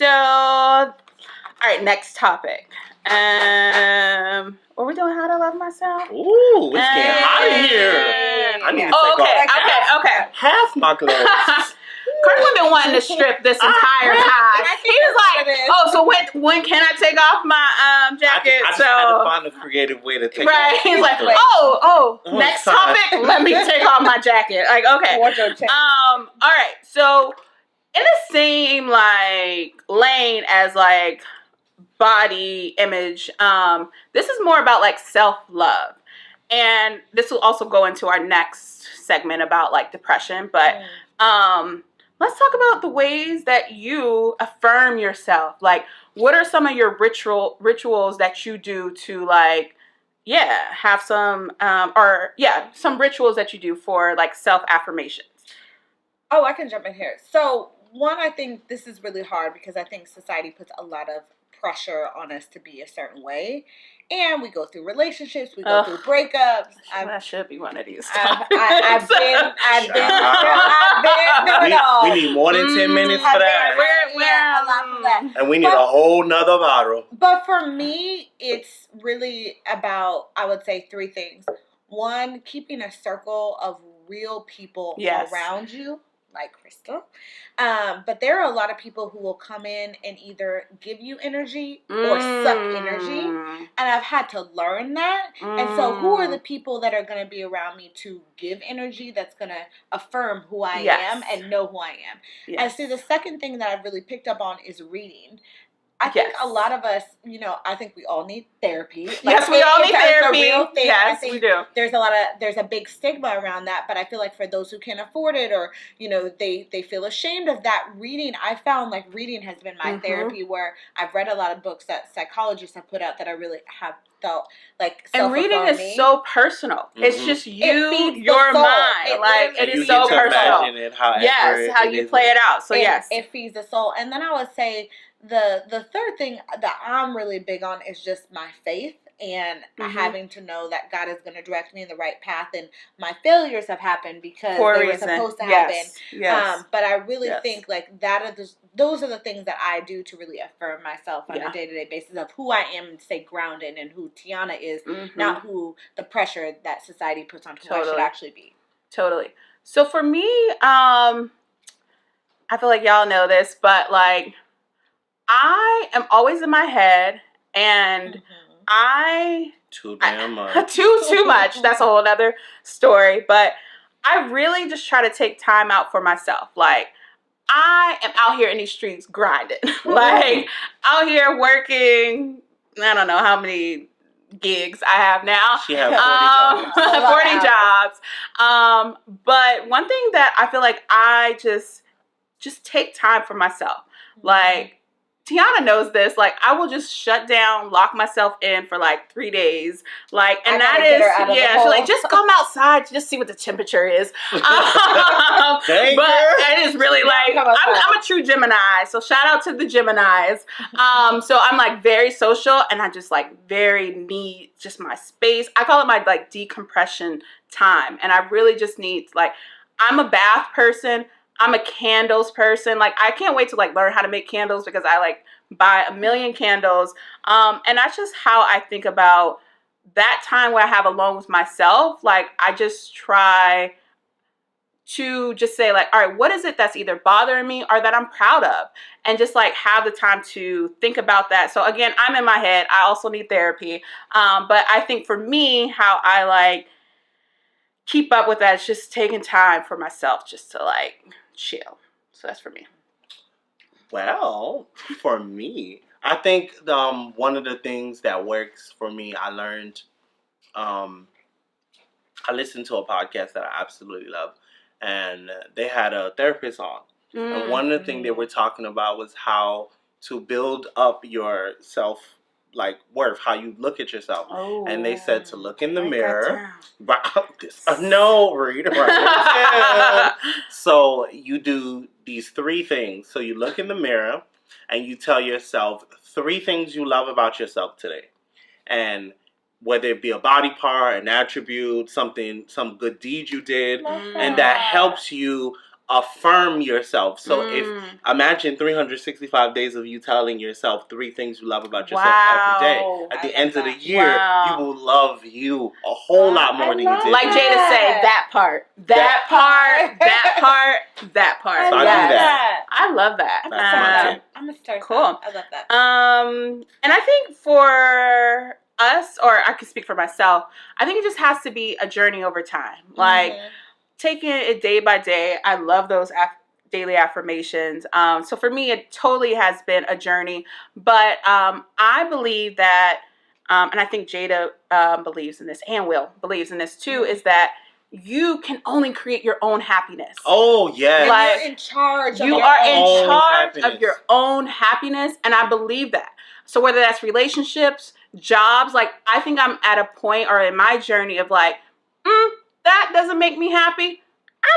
So, all right, next topic. What we doing? How to love myself? Ooh, it's getting hot in here. I need to take off okay. half my clothes. Kirkland been wanting to strip this entire time. He was like, so when can I take off my jacket? I just had to find a creative way to take off. Right. He's like, next topic, let me take off my jacket. Like, okay. All right. So in the same like lane as like body image, this is more about like self-love. And this will also go into our next segment about like depression, but let's talk about the ways that you affirm yourself. Like, what are some of your rituals that you do to like, have some, some rituals that you do for like self-affirmations? Oh, I can jump in here. So one, I think this is really hard because I think society puts a lot of pressure on us to be a certain way. And we go through relationships, we go through breakups. That should be one of these. I've been through it all. We need more than 10 minutes for that. A lot for that. And we need a whole nother bottle. But for me, it's really about, I would say, 3 things. One, keeping a circle of real people around you, like Crystal. But there are a lot of people who will come in and either give you energy or suck energy. And I've had to learn that. And so who are the people that are going to be around me to give energy that's going to affirm who I am and know who I am? And so the second thing that I've really picked up on is reading. I think a lot of us, I think we all need therapy. Yes, we all need therapy. A real thing. Yes, we do. There's a big stigma around that, but I feel like for those who can't afford it or, they feel ashamed of that, I found like reading has been my therapy, where I've read a lot of books that psychologists have put out that I really have felt like self-affirming. And reading is so personal. It's just your mind. It is so personal. How you play it out. So it feeds the soul. And then I would say, the third thing that I'm really big on is just my faith and having to know that God is going to direct me in the right path, and my failures have happened because they were supposed to happen. But I really think like those are the things that I do to really affirm myself on a day-to-day basis of who I am and stay grounded and who Tiana is, not who the pressure that society puts on who I should actually be. Totally. So for me, I feel like y'all know this, but like, I am always in my head, and too damn much. Too much. That's a whole other story. But I really just try to take time out for myself. Like, I am out here in these streets grinding. Like, out here working, I don't know how many gigs I have now. She has 40 jobs. 40 jobs. But one thing that I feel like I just take time for myself. Like, Tiana knows this. Like, I will just shut down, lock myself in for like 3 days. Like, and that is, she's like, just come outside, just see what the temperature is. But it is really like, I'm a true Gemini. So shout out to the Geminis. So I'm like very social, and I just like very need just my space. I call it my like decompression time. And I really just need like, I'm a bath person. I'm a candles person. Like, I can't wait to like learn how to make candles because I like buy a million candles. And that's just how I think about that time where I have alone with myself. Like, I just try to just say like, all right, what is it that's either bothering me or that I'm proud of? And just like have the time to think about that. So again, I'm in my head. I also need therapy. But I think for me, how I like keep up with that is just taking time for myself just to like chill. So that's for me. Well, for me, I think one of the things that works for me, I learned, I listened to a podcast that I absolutely love, and they had a therapist on. And one of the things they were talking about was how to build up your self like worth, how you look at yourself. And they said to look in the mirror. Read right. So you do these 3 things. So you look in the mirror and you tell yourself 3 things you love about yourself today. And whether it be a body part, an attribute, some good deed you did, and that helps you affirm yourself. So if imagine 365 days of you telling yourself 3 things you love about yourself every day. At the end of the year, you will love you a whole lot more than you did. Like Jada said, that part. So I do that. I love that. I'm gonna start. Cool. I love that. And I think for us, or I can speak for myself, I think it just has to be a journey over time. Like taking it day by day. I love those daily affirmations. So for me, it totally has been a journey. But I believe that, and I think Jada believes in this, and Will believes in this too, is that you can only create your own happiness. Oh, yes. Like, you're in charge of you are in charge of your own happiness, and I believe that. So whether that's relationships, jobs, like I think I'm at a point or in my journey of like, that doesn't make me happy.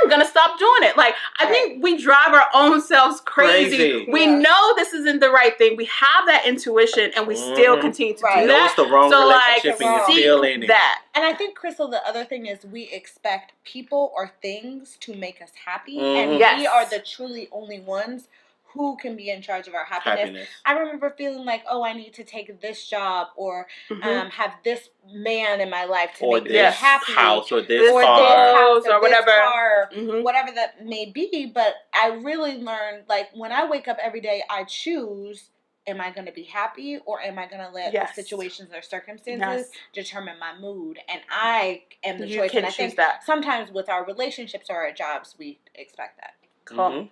I'm going to stop doing it. Like, I think we drive our own selves crazy. We know this isn't the right thing. We have that intuition, and we still continue to do that. You know it's the wrong relationship, and you're still in it. And I think, Crystal, the other thing is we expect people or things to make us happy, and we are the truly only ones who can be in charge of our happiness. I remember feeling like, oh, I need to take this job or have this man in my life to make me happy. House or this car. Or whatever. Car, whatever that may be. But I really learned, like, when I wake up every day, I choose, am I going to be happy or am I going to let the situations or circumstances determine my mood? And I am the choice. And I think sometimes with our relationships or our jobs, we expect that. Cool.